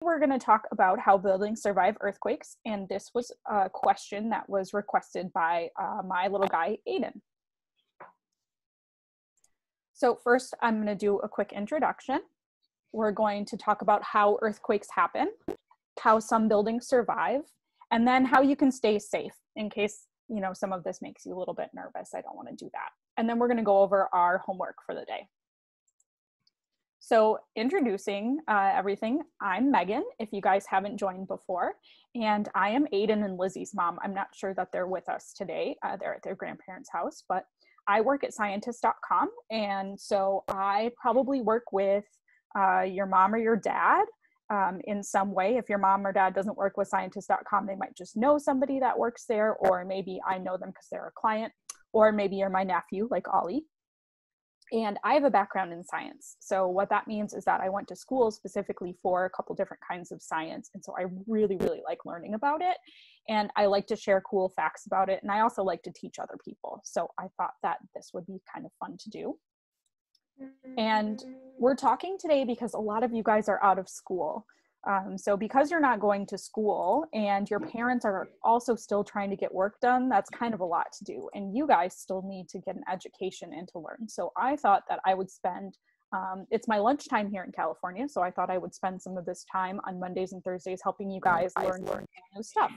we're going to talk about how buildings survive earthquakes, and this was a question that was requested by my little guy, Aiden. So first, I'm going to do a quick introduction. We're going to talk about how earthquakes happen, how some buildings survive, and then how you can stay safe in case, you know, some of this makes you a little bit nervous. I don't want to do that. And then we're going to go over our homework for the day. So introducing everything, I'm Megan, if you guys haven't joined before, and I am Aiden and Lizzie's mom. I'm not sure that they're with us today. They're at their grandparents' house, but I work at scientist.com, and so I probably work with your mom or your dad in some way. If your mom or dad doesn't work with scientist.com, they might just know somebody that works there, or maybe I know them because they're a client, or maybe you're my nephew like Ollie. And I have a background in science. So what that means is that I went to school specifically for a couple different kinds of science. And so I really, really like learning about it. And I like to share cool facts about it. And I also like to teach other people. So I thought that this would be kind of fun to do. And we're talking today because a lot of you guys are out of school. So because you're not going to school and your parents are also still trying to get work done, that's kind of a lot to do. And you guys still need to get an education and to learn. So I thought that I would spend, it's my lunchtime here in California, so I thought I would spend some of this time on Mondays and Thursdays helping you guys learn new stuff.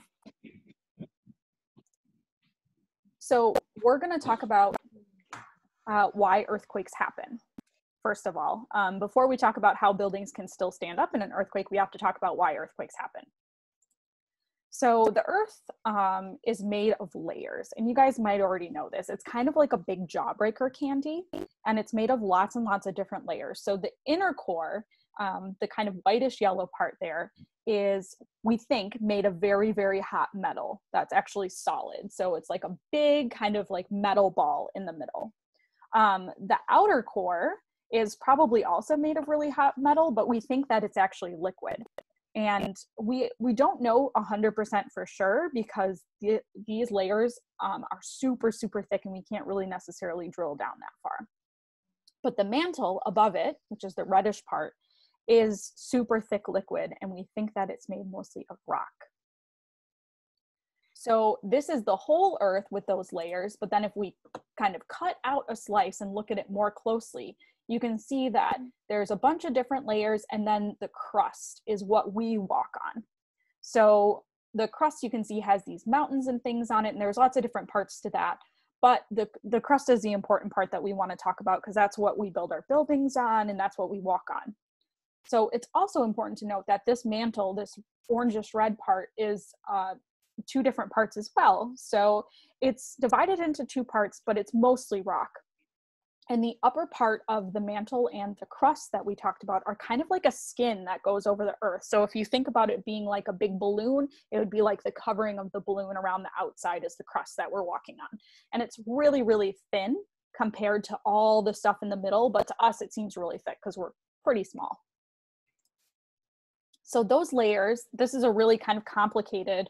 So we're going to talk about why earthquakes happen. First of all, before we talk about how buildings can still stand up in an earthquake, we have to talk about why earthquakes happen. So the earth is made of layers, and you guys might already know this. It's kind of like a big jawbreaker candy, and it's made of lots and lots of different layers. So the inner core, the kind of whitish yellow part there, is, we think, made of very, very hot metal that's actually solid. So it's like a big kind of like metal ball in the middle. The outer core is probably also made of really hot metal, but we think that it's actually liquid. And we don't know 100% for sure because these layers are super, super thick and we can't really necessarily drill down that far. But the mantle above it, which is the reddish part, is super thick liquid, and we think that it's made mostly of rock. So this is the whole earth with those layers, but then if we kind of cut out a slice and look at it more closely, you can see that there's a bunch of different layers, and then the crust is what we walk on. So the crust, you can see, has these mountains and things on it, and there's lots of different parts to that. But the crust is the important part that we want to talk about because that's what we build our buildings on, and that's what we walk on. So it's also important to note that this mantle, this orangish red part, is two different parts as well. So it's divided into two parts, but it's mostly rock. And the upper part of the mantle and the crust that we talked about are kind of like a skin that goes over the earth. So if you think about it being like a big balloon, it would be like the covering of the balloon around the outside is the crust that we're walking on. And it's really, really thin compared to all the stuff in the middle, but to us it seems really thick because we're pretty small. So those layers, this is a really kind of complicated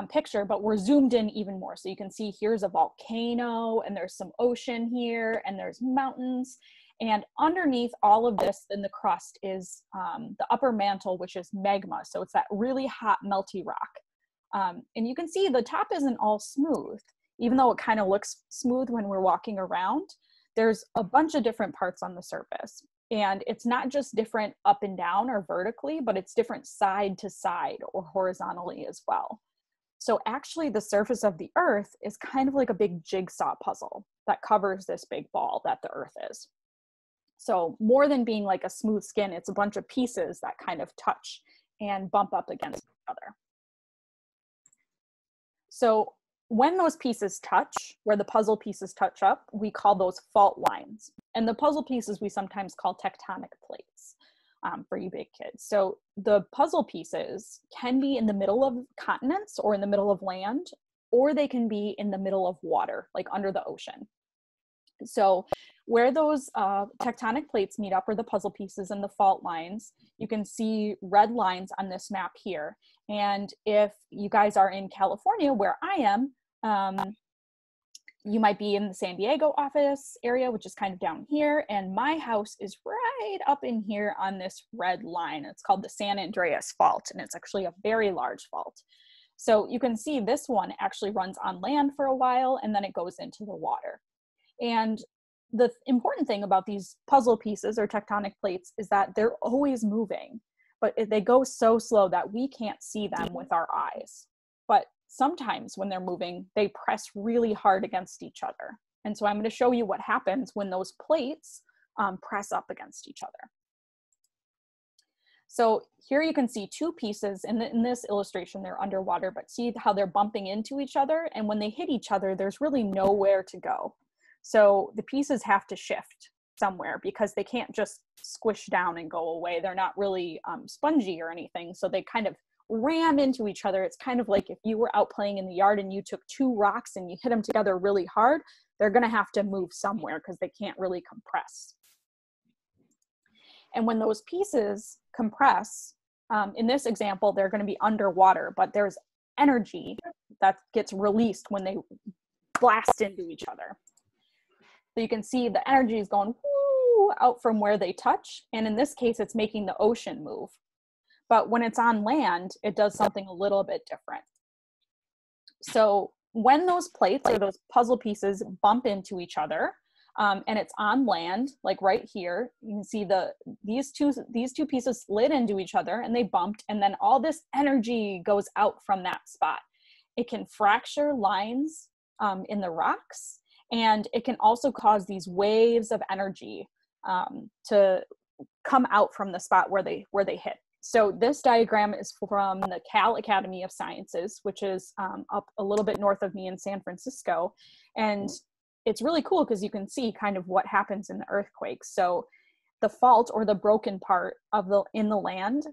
picture, but we're zoomed in even more. So you can see here's a volcano, and there's some ocean here, and there's mountains. And underneath all of this in the crust is the upper mantle, which is magma. So it's that really hot, melty rock. And you can see the top isn't all smooth, even though it kind of looks smooth when we're walking around. There's a bunch of different parts on the surface. And it's not just different up and down or vertically, but it's different side to side or horizontally as well. So actually the surface of the earth is kind of like a big jigsaw puzzle that covers this big ball that the earth is. So more than being like a smooth skin, it's a bunch of pieces that kind of touch and bump up against each other. So when those pieces touch, where the puzzle pieces touch up, we call those fault lines. And the puzzle pieces we sometimes call tectonic plates for you big kids. So the puzzle pieces can be in the middle of continents or in the middle of land, or they can be in the middle of water, like under the ocean. So where those tectonic plates meet up are the puzzle pieces and the fault lines. You can see red lines on this map here. And if you guys are in California, where I am, You might be in the San Diego office area, which is kind of down here, and my house is right up in here on this red line. It's called the San Andreas Fault, and it's actually a very large fault. So you can see this one actually runs on land for a while, and then it goes into the water. And the important thing about these puzzle pieces or tectonic plates is that they're always moving, but they go so slow that we can't see them with our eyes. But sometimes when they're moving, they press really hard against each other. And so I'm going to show you what happens when those plates press up against each other. So here you can see two pieces. In this illustration, they're underwater, but see how they're bumping into each other. And when they hit each other, there's really nowhere to go. So the pieces have to shift somewhere because they can't just squish down and go away. They're not really spongy or anything. So they kind of ram into each other. It's kind of like if you were out playing in the yard and you took two rocks and you hit them together really hard, they're going to have to move somewhere because they can't really compress. And when those pieces compress, in this example, they're going to be underwater, but there's energy that gets released when they blast into each other. So you can see the energy is going woo, out from where they touch. And in this case, it's making the ocean move. But when it's on land, it does something a little bit different. So when those plates or those puzzle pieces bump into each other, and it's on land, like right here, you can see these two pieces slid into each other and they bumped, and then all this energy goes out from that spot. It can fracture lines in the rocks, and it can also cause these waves of energy to come out from the spot where they hit. So this diagram is from the Cal Academy of Sciences, which is up a little bit north of me in San Francisco. And it's really cool because you can see kind of what happens in the earthquakes. So the fault or the broken part of in the land,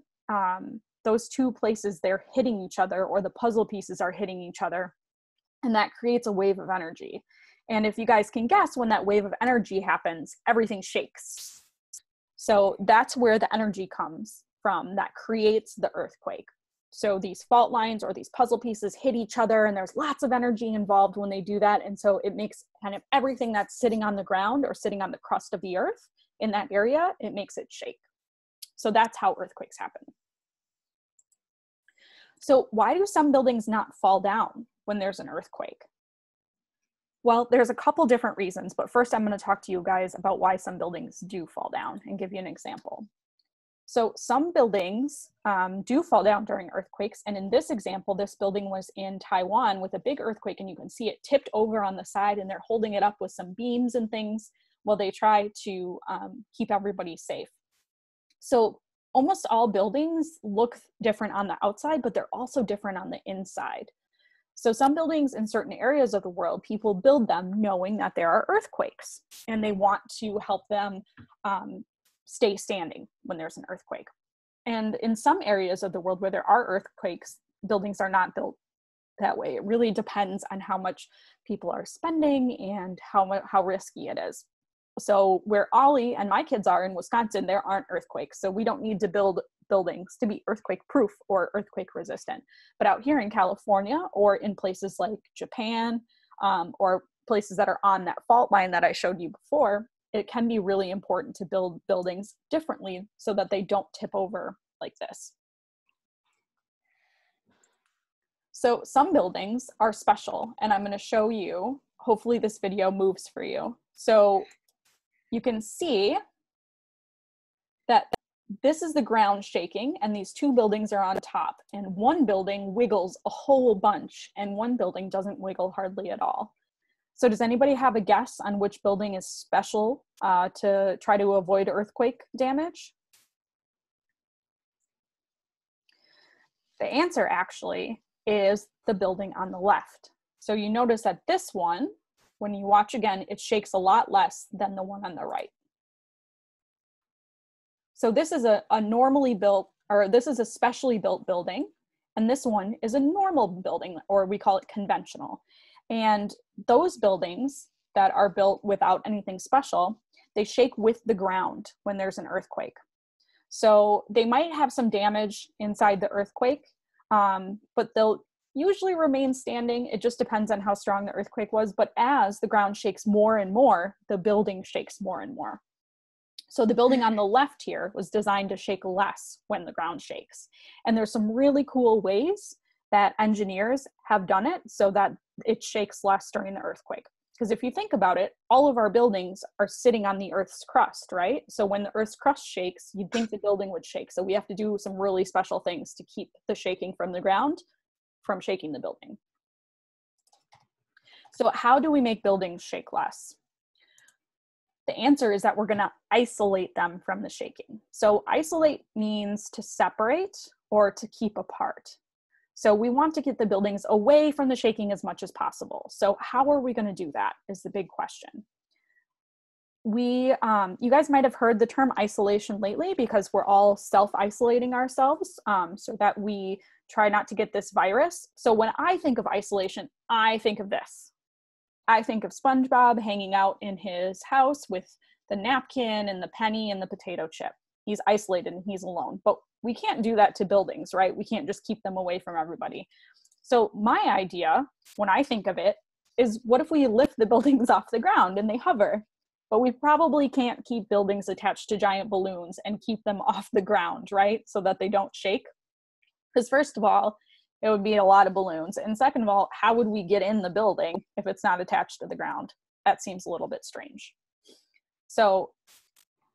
those two places, they're hitting each other, or the puzzle pieces are hitting each other, and that creates a wave of energy. And if you guys can guess, when that wave of energy happens, everything shakes. So that's where the energy comes from that creates the earthquake. So these fault lines or these puzzle pieces hit each other, and there's lots of energy involved when they do that. And so it makes kind of everything that's sitting on the ground or sitting on the crust of the earth in that area, it makes it shake. So that's how earthquakes happen. So why do some buildings not fall down when there's an earthquake? Well, there's a couple different reasons, but first I'm going to talk to you guys about why some buildings do fall down and give you an example. So some buildings do fall down during earthquakes. And in this example, this building was in Taiwan with a big earthquake, and you can see it tipped over on the side, and they're holding it up with some beams and things while they try to keep everybody safe. So almost all buildings look different on the outside, but they're also different on the inside. So some buildings in certain areas of the world, people build them knowing that there are earthquakes, and they want to help them stay standing when there's an earthquake. And in some areas of the world where there are earthquakes, buildings are not built that way. It really depends on how much people are spending and how risky it is. So where Ollie and my kids are in Wisconsin, there aren't earthquakes. So we don't need to build buildings to be earthquake proof or earthquake resistant. But out here in California or in places like Japan or places that are on that fault line that I showed you before, it can be really important to build buildings differently so that they don't tip over like this. So some buildings are special, and I'm going to show you, hopefully this video moves for you. So you can see that this is the ground shaking, and these two buildings are on top, and one building wiggles a whole bunch, and one building doesn't wiggle hardly at all. So does anybody have a guess on which building is special to try to avoid earthquake damage? The answer actually is the building on the left. So you notice that this one, when you watch again, it shakes a lot less than the one on the right. So this is a normally built, or this is a specially built building, and this one is a normal building, or we call it conventional. And those buildings that are built without anything special, they shake with the ground when there's an earthquake. So they might have some damage inside the earthquake, but usually remain standing. It just depends on how strong the earthquake was. But as the ground shakes more and more, the building shakes more and more. So the building on the left here was designed to shake less when the ground shakes. And there's some really cool ways that engineers have done it so that it shakes less during the earthquake. Because if you think about it, all of our buildings are sitting on the Earth's crust, right? So when the Earth's crust shakes, you'd think the building would shake. So we have to do some really special things to keep the shaking from the ground from shaking the building. So how do we make buildings shake less? The answer is that we're going to isolate them from the shaking. So isolate means to separate or to keep apart. So we want to get the buildings away from the shaking as much as possible. So how are we going to do that is the big question. You guys might have heard the term isolation lately because we're all self-isolating ourselves so that we try not to get this virus. So when I think of isolation, I think of this. I think of SpongeBob hanging out in his house with the napkin and the penny and the potato chip. He's isolated and he's alone, but we can't do that to buildings, right? We can't just keep them away from everybody. So my idea, when I think of it, is what if we lift the buildings off the ground and they hover? But we probably can't keep buildings attached to giant balloons and keep them off the ground, right? So that they don't shake. Because first of all, it would be a lot of balloons. And second of all, how would we get in the building if it's not attached to the ground? That seems a little bit strange. So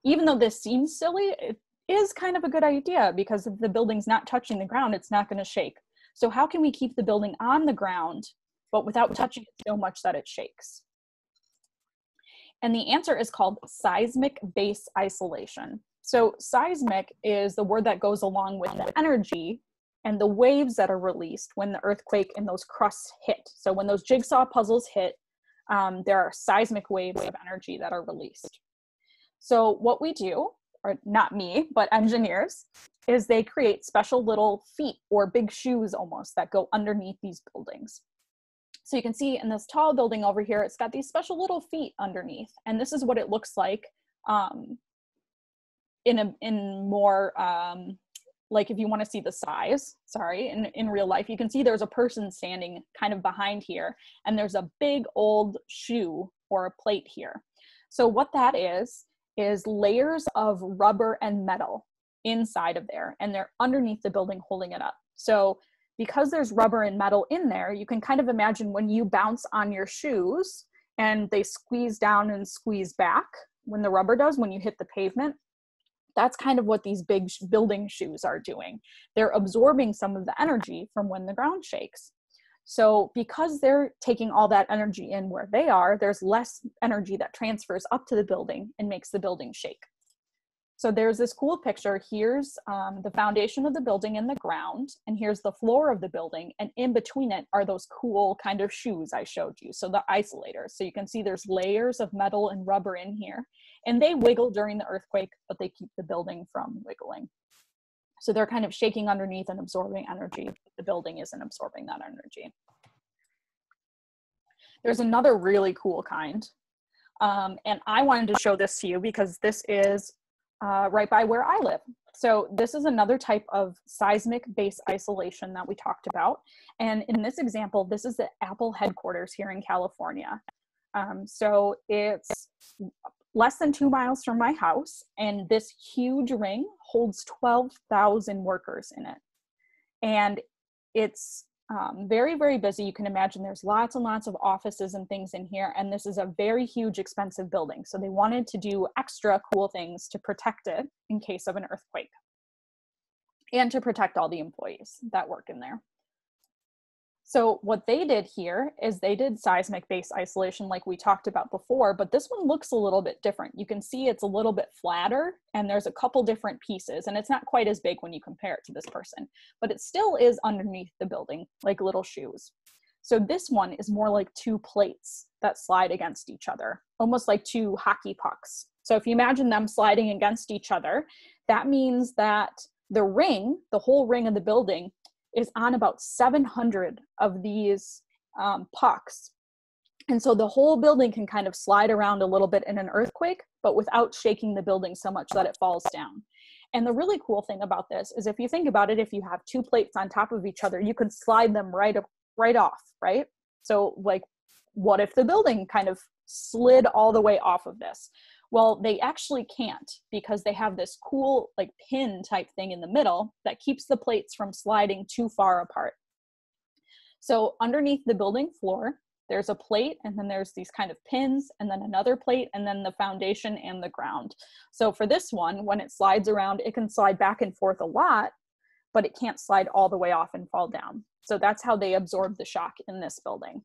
even though this seems silly, it is kind of a good idea because if the building's not touching the ground, it's not going to shake. So how can we keep the building on the ground, but without touching it so much that it shakes? And the answer is called seismic base isolation. So seismic is the word that goes along with the energy and the waves that are released when the earthquake and those crusts hit. So when those jigsaw puzzles hit, there are seismic waves of energy that are released. So what we do, or not me, but engineers, is they create special little feet or big shoes almost that go underneath these buildings. So you can see in this tall building over here, it's got these special little feet underneath. And this is what it looks like in more, like if you want to see the size, in real life, you can see there's a person standing kind of behind here, and there's a big old shoe or a plate here. So what that is layers of rubber and metal inside of there, and they're underneath the building holding it up. So because there's rubber and metal in there, you can kind of imagine when you bounce on your shoes and they squeeze down and squeeze back, when the rubber does, when you hit the pavement, that's kind of what these big building shoes are doing. They're absorbing some of the energy from when the ground shakes. So because they're taking all that energy in where they are, there's less energy that transfers up to the building and makes the building shake. So there's this cool picture. Here's the foundation of the building in the ground, and here's the floor of the building, and in between it are those cool kind of shoes I showed you, so the isolators. So you can see there's layers of metal and rubber in here, and they wiggle during the earthquake, but they keep the building from wiggling. So they're kind of shaking underneath and absorbing energy, but the building isn't absorbing that energy. There's another really cool kind, and I wanted to show this to you because this is right by where I live. So this is another type of seismic base isolation that we talked about. And in this example, this is the Apple headquarters here in California. So it's less than 2 miles from my house, and this huge ring holds 12,000 workers in it. And it's very, very busy. You can imagine there's lots and lots of offices and things in here, and this is a very huge, expensive building. So they wanted to do extra cool things to protect it in case of an earthquake and to protect all the employees that work in there. So what they did here is they did seismic base isolation like we talked about before, but this one looks a little bit different. You can see it's a little bit flatter, and there's a couple different pieces, and it's not quite as big when you compare it to this person, but it still is underneath the building, like little shoes. So this one is more like two plates that slide against each other, almost like two hockey pucks. So if you imagine them sliding against each other, that means that the ring, the whole ring of the building, is on about 700 of these pucks. And so the whole building can kind of slide around a little bit in an earthquake, but without shaking the building so much that it falls down. And the really cool thing about this is if you think about it, if you have two plates on top of each other, you can slide them right off, right? So like, what if the building kind of slid all the way off of this? Well, they actually can't, because they have this cool like pin type thing in the middle that keeps the plates from sliding too far apart. So underneath the building floor, there's a plate, and then there's these kind of pins, and then another plate, and then the foundation and the ground. So for this one, when it slides around, it can slide back and forth a lot, but it can't slide all the way off and fall down. So that's how they absorb the shock in this building.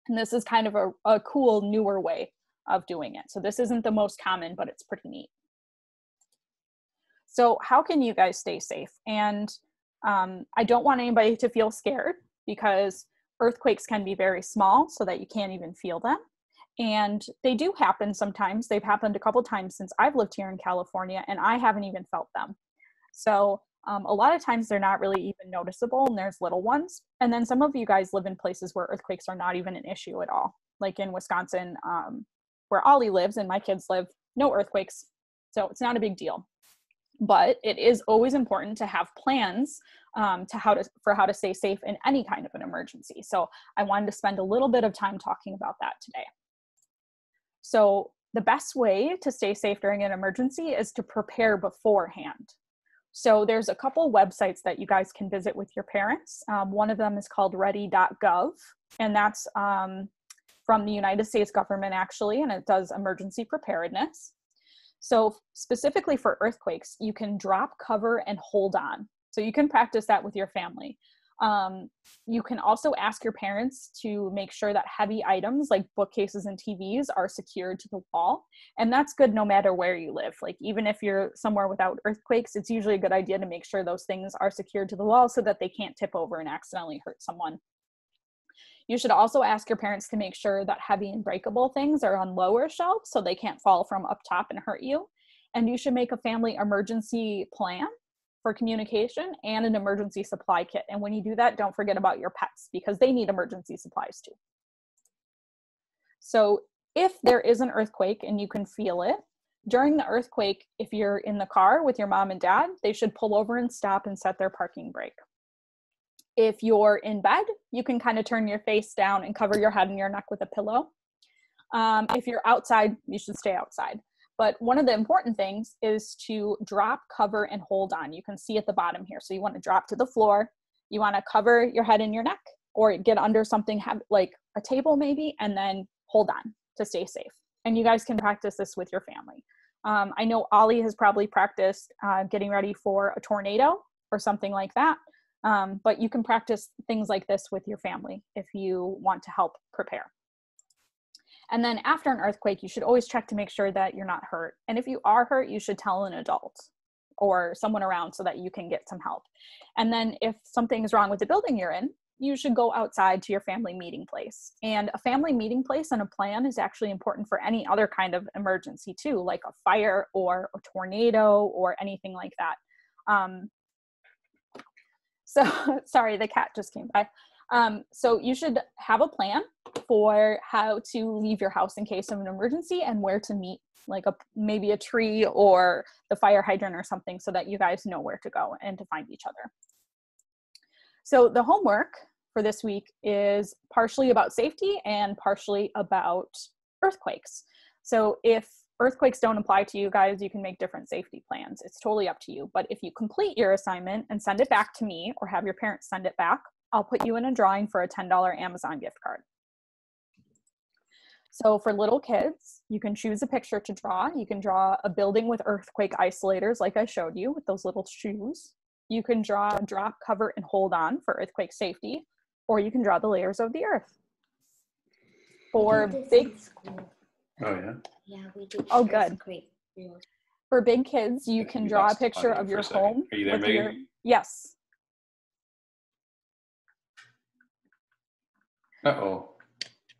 And this is kind of a cool, newer way of doing it. So this isn't the most common, but it's pretty neat. So how can you guys stay safe? And I don't want anybody to feel scared, because earthquakes can be very small so that you can't even feel them. And they do happen sometimes. They've happened a couple times since I've lived here in California, and I haven't even felt them. So a lot of times they're not really even noticeable, and there's little ones. And then some of you guys live in places where earthquakes are not even an issue at all. Like in Wisconsin, where Ollie lives and my kids live, no earthquakes. So it's not a big deal. But it is always important to have plans for how to stay safe in any kind of an emergency. So I wanted to spend a little bit of time talking about that today. So the best way to stay safe during an emergency is to prepare beforehand. So there's a couple websites that you guys can visit with your parents. One of them is called ready.gov, and that's from the United States government actually, and it does emergency preparedness. So specifically for earthquakes, you can drop, cover, and hold on. So you can practice that with your family. You can also ask your parents to make sure that heavy items like bookcases and TVs are secured to the wall. And that's good no matter where you live. Like even if you're somewhere without earthquakes, it's usually a good idea to make sure those things are secured to the wall so that they can't tip over and accidentally hurt someone. You should also ask your parents to make sure that heavy and breakable things are on lower shelves so they can't fall from up top and hurt you. And you should make a family emergency plan for communication and an emergency supply kit. And when you do that, don't forget about your pets, because they need emergency supplies too. So if there is an earthquake and you can feel it, during the earthquake, if you're in the car with your mom and dad, they should pull over and stop and set their parking brake. If you're in bed, you can kind of turn your face down and cover your head and your neck with a pillow. If you're outside, you should stay outside. But one of the important things is to drop, cover, and hold on. You can see at the bottom here. So you want to drop to the floor. You want to cover your head and your neck, or get under something like a table maybe, and then hold on to stay safe. And you guys can practice this with your family. I know Ollie has probably practiced getting ready for a tornado or something like that. But you can practice things like this with your family if you want to help prepare. And then after an earthquake, you should always check to make sure that you're not hurt. And if you are hurt, you should tell an adult or someone around so that you can get some help. And then if something is wrong with the building you're in, you should go outside to your family meeting place. And a family meeting place and a plan is actually important for any other kind of emergency too, like a fire or a tornado or anything like that. So sorry, the cat just came by. So you should have a plan for how to leave your house in case of an emergency and where to meet, like maybe a tree or the fire hydrant or something, so that you guys know where to go and to find each other. So the homework for this week is partially about safety and partially about earthquakes. So if earthquakes don't apply to you guys, you can make different safety plans. It's totally up to you. But if you complete your assignment and send it back to me, or have your parents send it back, I'll put you in a drawing for a $10 Amazon gift card. So for little kids, you can choose a picture to draw. You can draw a building with earthquake isolators like I showed you with those little shoes. You can draw drop, cover, and hold on for earthquake safety, or you can draw the layers of the earth. For big... Oh, yeah? Yeah, we do. Oh, good. For big kids, you can draw a picture of your home. Are you there, Megan? Yes. Uh-oh.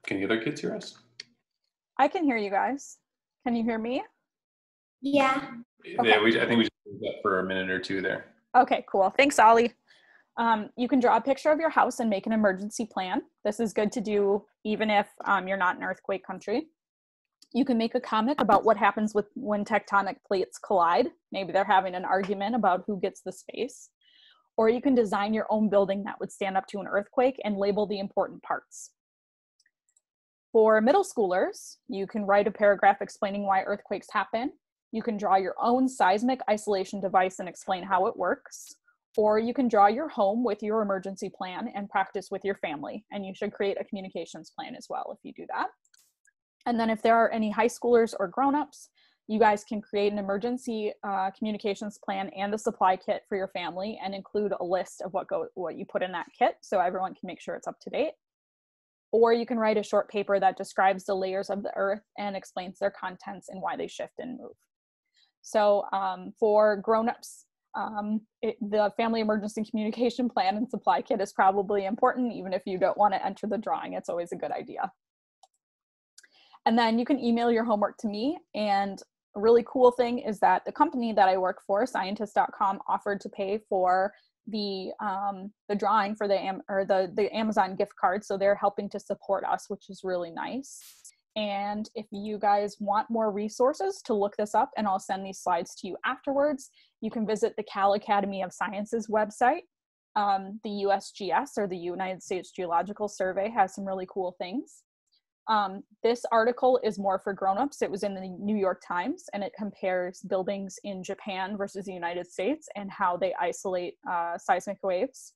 Can the other kids hear us? I can hear you guys. Can you hear me? Yeah. Okay. Yeah, I think we just did that for a minute or two there. Okay, cool. Thanks, Ollie. You can draw a picture of your house and make an emergency plan. This is good to do even if you're not in earthquake country. You can make a comic about what happens when tectonic plates collide. Maybe they're having an argument about who gets the space. Or you can design your own building that would stand up to an earthquake and label the important parts. For middle schoolers, you can write a paragraph explaining why earthquakes happen. You can draw your own seismic isolation device and explain how it works. Or you can draw your home with your emergency plan and practice with your family. And you should create a communications plan as well if you do that. And then if there are any high schoolers or grown-ups, you guys can create an emergency communications plan and a supply kit for your family and include a list of what you put in that kit so everyone can make sure it's up to date. Or you can write a short paper that describes the layers of the earth and explains their contents and why they shift and move. So for grown-ups, the family emergency communication plan and supply kit is probably important, even if you don't want to enter the drawing. It's always a good idea. And then you can email your homework to me. And a really cool thing is that the company that I work for, scientist.com, offered to pay for the drawing for the Amazon gift card. So they're helping to support us, which is really nice. And if you guys want more resources to look this up, and I'll send these slides to you afterwards, you can visit the Cal Academy of Sciences website. The USGS, or the United States Geological Survey, has some really cool things. This article is more for grown-ups. It was in the New York Times, and it compares buildings in Japan versus the United States and how they isolate seismic waves.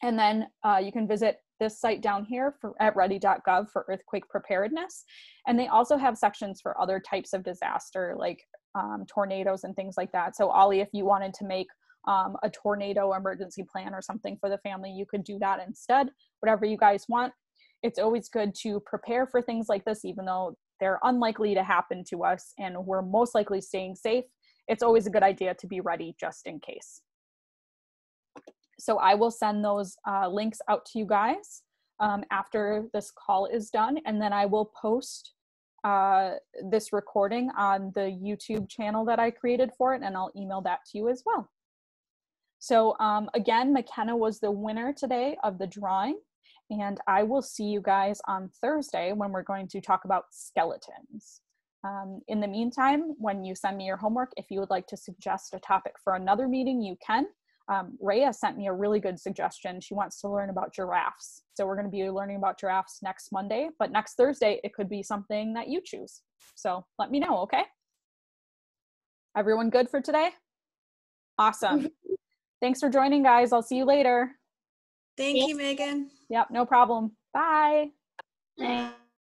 And then you can visit this site down here at ready.gov for earthquake preparedness. And they also have sections for other types of disaster, like tornadoes and things like that. So Ollie, if you wanted to make a tornado emergency plan or something for the family, you could do that instead, whatever you guys want. It's always good to prepare for things like this, even though they're unlikely to happen to us and we're most likely staying safe. It's always a good idea to be ready just in case. So I will send those links out to you guys after this call is done, and then I will post this recording on the YouTube channel that I created for it, and I'll email that to you as well. So again, McKenna was the winner today of the drawing. And I will see you guys on Thursday when we're going to talk about skeletons. In the meantime, when you send me your homework, if you would like to suggest a topic for another meeting, you can. Rhea sent me a really good suggestion. She wants to learn about giraffes. So we're going to be learning about giraffes next Monday, but next Thursday, it could be something that you choose. So let me know, okay? Everyone good for today? Awesome. Thanks for joining, guys. I'll see you later. Thank you, Megan. Yep, no problem. Bye. Bye.